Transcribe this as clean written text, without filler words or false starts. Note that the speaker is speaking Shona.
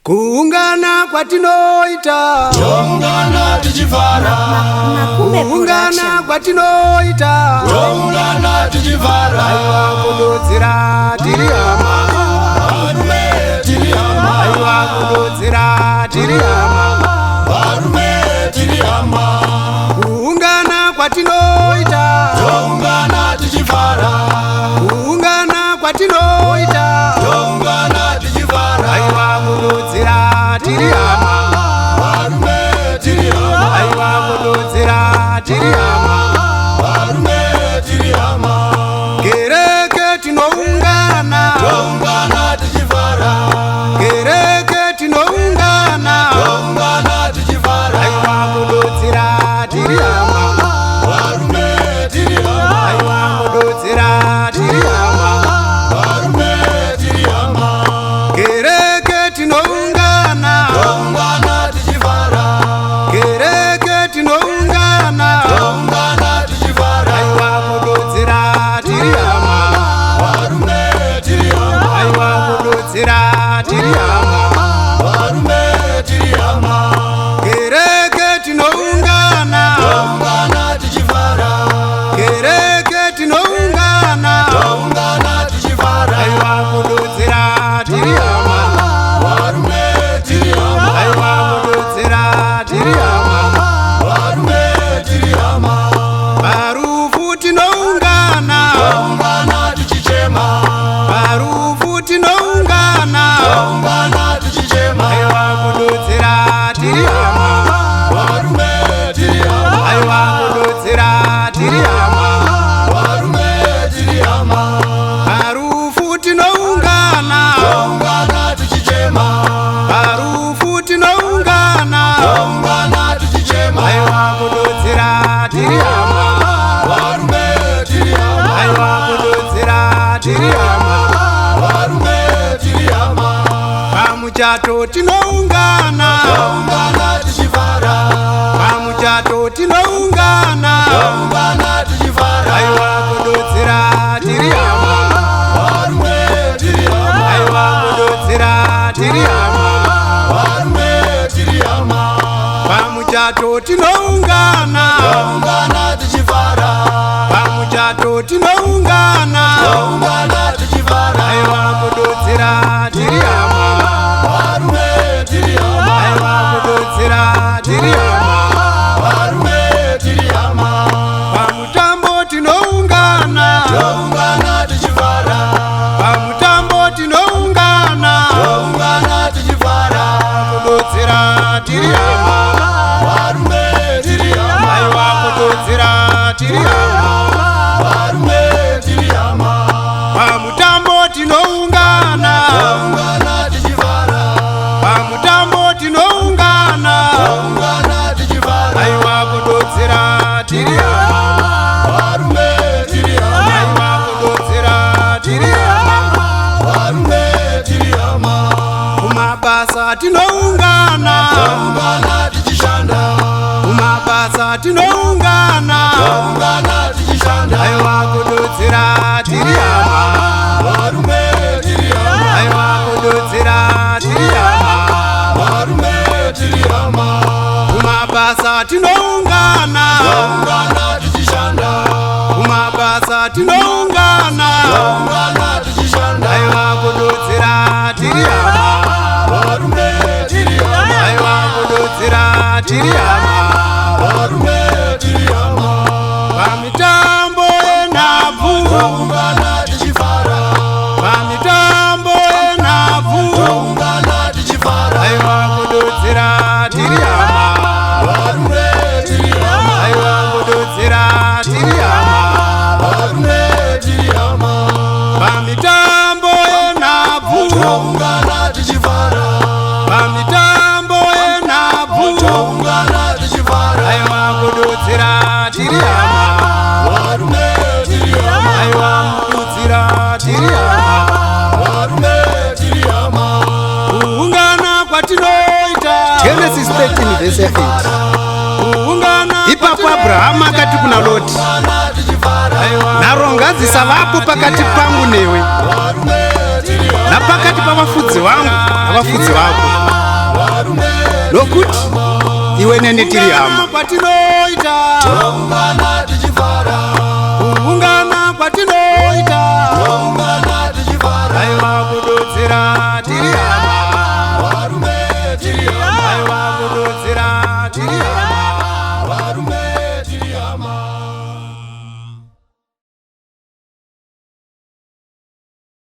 Kuungana kwatinoita, toungana tichifara. Kuungana kwatinoita, toungana tichifara. Aiwa kududzira tiri hama, varume tiri hama. Aiwa kududzira tiri hama, varume tiri hama. Kuungana kwatinoita, toungana tichifara. Kuungana kwatinoita, toungana tichifara. Aiwa kududzira tiri hama, varume tiri hama. Aiwa kududzira tiri hama, varume tiri hama. kereke tinoungana, toungana tichifara. kereke tinoungana, toungana tichifara. Aiwa kududzira tiri hama, varume tiri hama. Aiwa kududzira tiri hama, varume tiri hama. kereke tinoungana, toungana tichifara. kereke tinoungana, toungana tichifara. Aiwa kududzira tiri hama, varume tiri hama. Aiwa kududzira tiri hama, varume tiri hama. kereke tinoungana, toungana tichifara. kereke tinoungana, toungana tichifara. Aiwa kududzira tiri hama, varume tiri hama. Aiwa kududzira tiri hama, varume tiri hama. parufu tinoungana, toungana tichichema. parufu tinoungana, toungana tichichema. Aiwa kududzira tiri hama, varume tiri hama. Aiwa kududzira tiri hama, varume tiri hama. parufu tinoungana, toungana tichichema. parufu tinoungana, toungana tichichema. Aiwa kududzira tiri hama, varume tiri hama. Aiwa kududzira tiri hama, varume tiri hama. pamuchato tinoungana, toungana tichifara. pamuchato tinoungana, toungana tichifara. Aiwa kududzira tiri hama, varume tiri hama. Aiwa kududzira tiri hama, varume tiri hama. pamuchato tinoungana, toungana tichifara. pamuchato tinoungana, toungana tichifara. Aiwa kududzira tiri hama, varume tiri hama. Aiwa kududzira tiri hama, varume tiri hama. pamutambo tinoungana, toungana tichifara. pamutambo tinoungana, toungana tichifara. kududzira tiri hama, varume tiri hama. Aiwa kududzira tiri hama, varume tiri hama. pamutambo tinoungana, toungana tichifara. pamutambo tinoungana, toungana tichifara. Aiwa kududzira tiri hama, varume tiri hama. Aiwa kududzira tiri hama, varume tiri hama. kumabasa tinoungana, toungana tichishanda. kumabasa tinoungana, toungana tichishanda. Aiwa kududzira tiri hama, varume tiri hama. Aiwa kududzira tiri hama, varume tiri hama. kumabasa tinoungana, toungana tichishanda. kumabasa tinoungana, toungana tichishanda. Aiwa kududzira tiri hama, varume tiri hama. Aiwa kududzira tiri hama, varume tiri hama. pamitambo yenhabvu, toungana tichifara. pamitambo yenhabvu, toungana tichifara. Aiwa kududzira tiri hama, varume tiri hama. Aiwa kududzira tiri hama, varume tiri hama. pamitambo yenhabvu, toungana tichifara. pamitambo yenhabvu, toungana tichifara. Aiwa kududzira tiri hama, varume tiri hama. Aiwa kududzira tiri hama, varume tiri hama. kuungana kwatinoita, Genesis 13 verse 8, kuungana ipapo Abrahamu akati kuna Loti, toungana tichifara. nharo ngadzisavapo pakati pangu newe varume tiri hama. napakati pavafudzi vangu navafudzi vako, nokuti iwe neni tiri hama. Toungana